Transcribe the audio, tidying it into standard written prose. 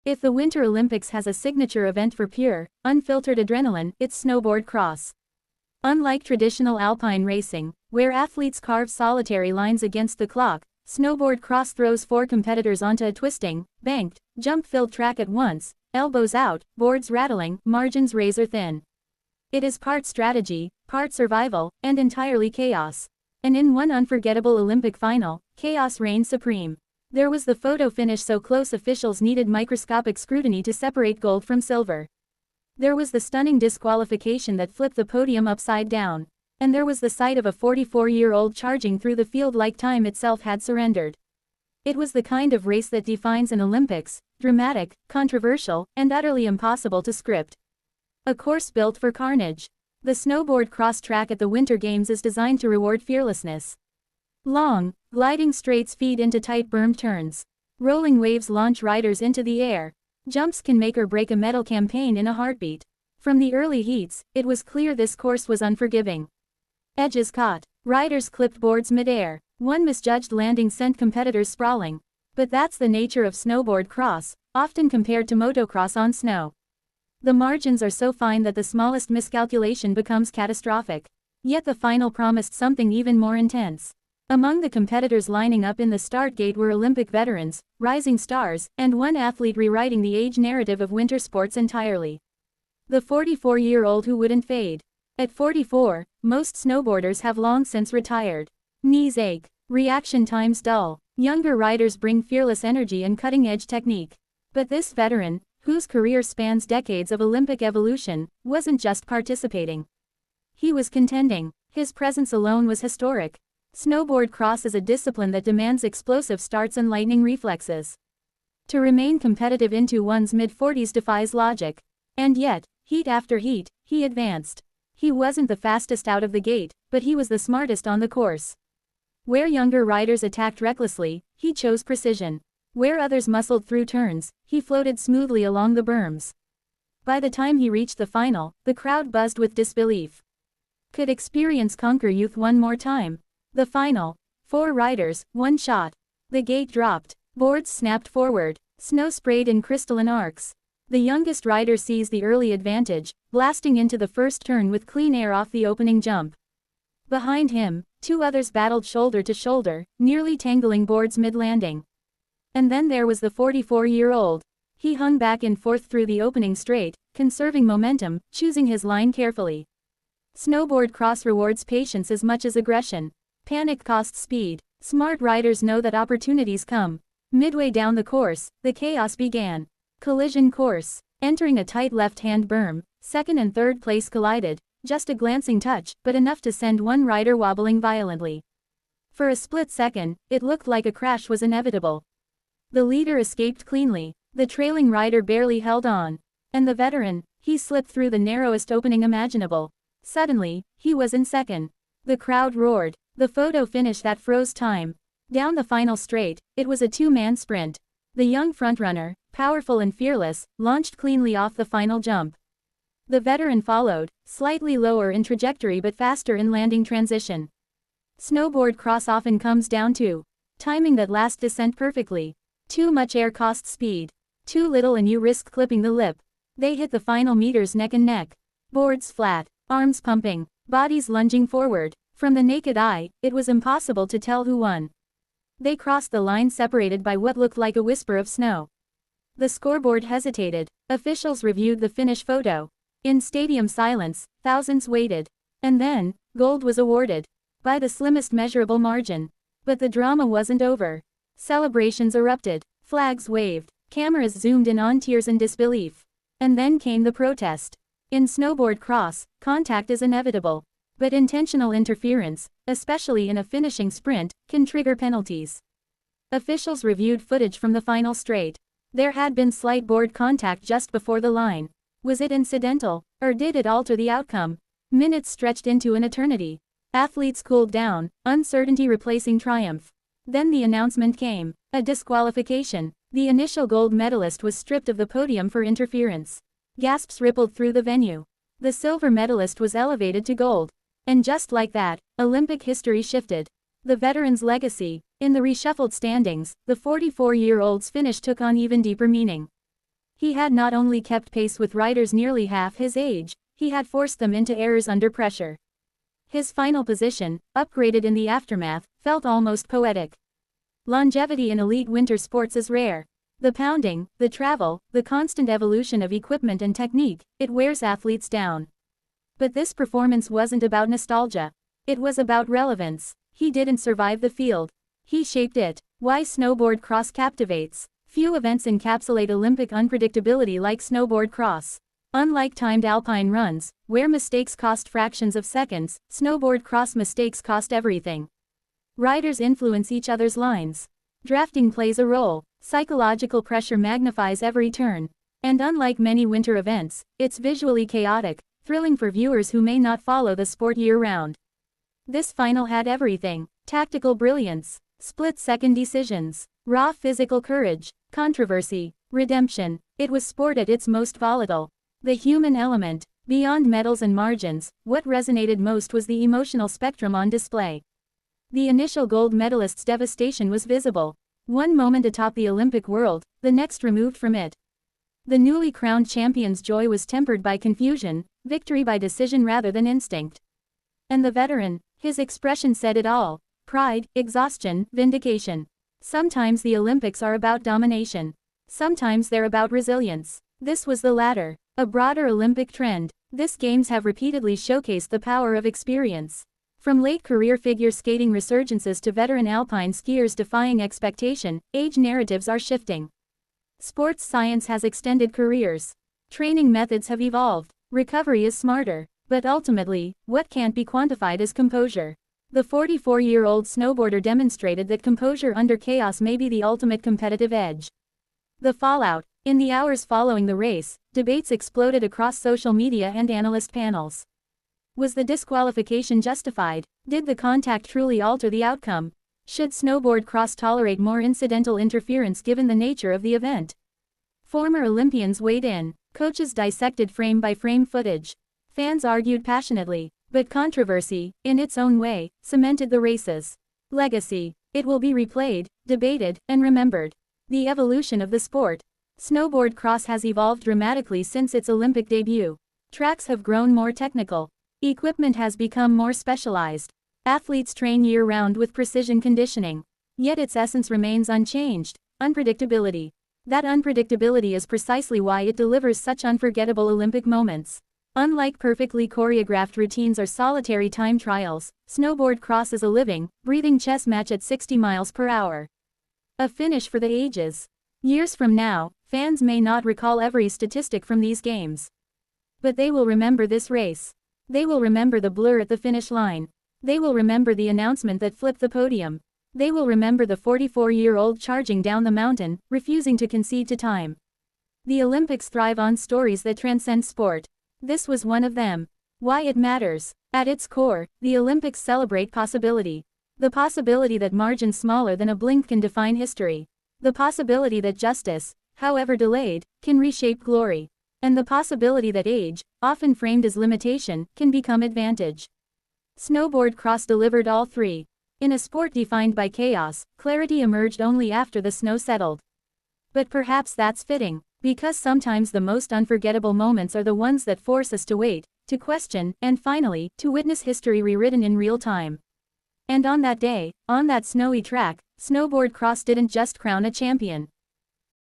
If the Winter Olympics has a signature event for pure, unfiltered adrenaline, it's snowboard cross. Unlike traditional alpine racing, where athletes carve solitary lines against the clock, snowboard cross throws 4 competitors onto a twisting, banked, jump-filled track at once, elbows out, boards rattling, margins razor thin. It is part strategy, part survival, and entirely chaos. And in one unforgettable Olympic final, chaos reigned supreme. There was the photo finish so close officials needed microscopic scrutiny to separate gold from silver. There was the stunning disqualification that flipped the podium upside down. And there was the sight of a 44-year-old charging through the field like time itself had surrendered. It was the kind of race that defines an Olympics, dramatic, controversial, and utterly impossible to script. A course built for carnage. The snowboard cross track at the Winter Games is designed to reward fearlessness. Long, gliding straights feed into tight bermed turns. Rolling waves launch riders into the air. Jumps can make or break a medal campaign in a heartbeat. From the early heats, it was clear this course was unforgiving. Edges caught. Riders clipped boards mid-air. One misjudged landing sent competitors sprawling. But that's the nature of snowboard cross, often compared to motocross on snow. The margins are so fine that the smallest miscalculation becomes catastrophic. Yet the final promised something even more intense. Among the competitors lining up in the start gate were Olympic veterans, rising stars, and one athlete rewriting the age narrative of winter sports entirely. The 44-year-old who wouldn't fade. At 44, most snowboarders have long since retired. Knees ache. Reaction times dull. Younger riders bring fearless energy and cutting-edge technique. But this veteran, whose career spans decades of Olympic evolution, wasn't just participating. He was contending. His presence alone was historic. Snowboard cross is a discipline that demands explosive starts and lightning reflexes. To remain competitive into one's mid-40s defies logic. And yet, heat after heat, he advanced. He wasn't the fastest out of the gate, but he was the smartest on the course. Where younger riders attacked recklessly, he chose precision. Where others muscled through turns, he floated smoothly along the berms. By the time he reached the final, the crowd buzzed with disbelief. Could experience conquer youth one more time? The final. 4 riders, 1 shot. The gate dropped. Boards snapped forward. Snow sprayed in crystalline arcs. The youngest rider seized the early advantage, blasting into the first turn with clean air off the opening jump. Behind him, 2 others battled shoulder to shoulder, nearly tangling boards mid-landing. And then there was the 44-year-old. He hung back and forth through the opening straight, conserving momentum, choosing his line carefully. Snowboard cross rewards patience as much as aggression. Panic costs speed. Smart riders know that opportunities come. Midway down the course, the chaos began. Collision course. Entering a tight left-hand berm, second and third place collided, just a glancing touch, but enough to send one rider wobbling violently. For a split second, it looked like a crash was inevitable. The leader escaped cleanly. The trailing rider barely held on. And the veteran, he slipped through the narrowest opening imaginable. Suddenly, he was in second. The crowd roared. The photo finish that froze time. Down the final straight, it was a 2-man sprint. The young frontrunner, powerful and fearless, launched cleanly off the final jump. The veteran followed, slightly lower in trajectory but faster in landing transition. Snowboard cross often comes down to timing that last descent perfectly. Too much air costs speed. Too little and you risk clipping the lip. They hit the final meters neck and neck. Boards flat, arms pumping, bodies lunging forward. From the naked eye, it was impossible to tell who won. They crossed the line separated by what looked like a whisper of snow. The scoreboard hesitated. Officials reviewed the finish photo. In stadium silence, thousands waited. And then, gold was awarded. By the slimmest measurable margin. But the drama wasn't over. Celebrations erupted. Flags waved. Cameras zoomed in on tears and disbelief. And then came the protest. In snowboard cross, contact is inevitable. But intentional interference, especially in a finishing sprint, can trigger penalties. Officials reviewed footage from the final straight. There had been slight board contact just before the line. Was it incidental, or did it alter the outcome? Minutes stretched into an eternity. Athletes cooled down, uncertainty replacing triumph. Then the announcement came. A disqualification. The initial gold medalist was stripped of the podium for interference. Gasps rippled through the venue. The silver medalist was elevated to gold. And just like that, Olympic history shifted. The veteran's legacy. In the reshuffled standings, the 44-year-old's finish took on even deeper meaning. He had not only kept pace with riders nearly half his age, he had forced them into errors under pressure. His final position, upgraded in the aftermath, felt almost poetic. Longevity in elite winter sports is rare. The pounding, the travel, the constant evolution of equipment and technique, it wears athletes down. But this performance wasn't about nostalgia. It was about relevance. He didn't survive the field. He shaped it. Why snowboard cross captivates. Few events encapsulate Olympic unpredictability like snowboard cross. Unlike timed alpine runs, where mistakes cost fractions of seconds, snowboard cross mistakes cost everything. Riders influence each other's lines. Drafting plays a role. Psychological pressure magnifies every turn. And unlike many winter events, it's visually chaotic, thrilling for viewers who may not follow the sport year-round. This final had everything: tactical brilliance, split-second decisions, raw physical courage, controversy, redemption. It was sport at its most volatile. The human element. Beyond medals and margins, what resonated most was the emotional spectrum on display. The initial gold medalist's devastation was visible. One moment atop the Olympic world, the next removed from it. The newly crowned champion's joy was tempered by confusion, victory by decision rather than instinct. And the veteran, his expression said it all: pride, exhaustion, vindication. Sometimes the Olympics are about domination. Sometimes they're about resilience. This was the latter. A broader Olympic trend. These games have repeatedly showcased the power of experience. From late career figure skating resurgences to veteran alpine skiers defying expectation, age narratives are shifting. Sports science has extended careers. Training methods have evolved. Recovery is smarter. But ultimately, what can't be quantified is composure. The 44-year-old snowboarder demonstrated that composure under chaos may be the ultimate competitive edge. The fallout. In the hours following the race, debates exploded across social media and analyst panels. Was the disqualification justified? Did the contact truly alter the outcome? Should snowboard cross tolerate more incidental interference given the nature of the event? Former Olympians weighed in. Coaches dissected frame-by-frame footage. Fans argued passionately. But controversy, in its own way, cemented the race's legacy. It will be replayed, debated, and remembered. The evolution of the sport. Snowboard cross has evolved dramatically since its Olympic debut. Tracks have grown more technical. Equipment has become more specialized. Athletes train year-round with precision conditioning. Yet its essence remains unchanged: unpredictability. That unpredictability is precisely why it delivers such unforgettable Olympic moments. Unlike perfectly choreographed routines or solitary time trials, snowboard cross is a living, breathing chess match at 60 miles per hour. A finish for the ages. Years from now, fans may not recall every statistic from these games. But they will remember this race. They will remember the blur at the finish line. They will remember the announcement that flipped the podium. They will remember the 44-year-old charging down the mountain, refusing to concede to time. The Olympics thrive on stories that transcend sport. This was one of them. Why it matters. At its core, the Olympics celebrate possibility. The possibility that margins smaller than a blink can define history. The possibility that justice, however delayed, can reshape glory. And the possibility that age, often framed as limitation, can become advantage. Snowboard cross delivered all three. In a sport defined by chaos, clarity emerged only after the snow settled. But perhaps that's fitting, because sometimes the most unforgettable moments are the ones that force us to wait, to question, and finally, to witness history rewritten in real time. And on that day, on that snowy track, snowboard cross didn't just crown a champion.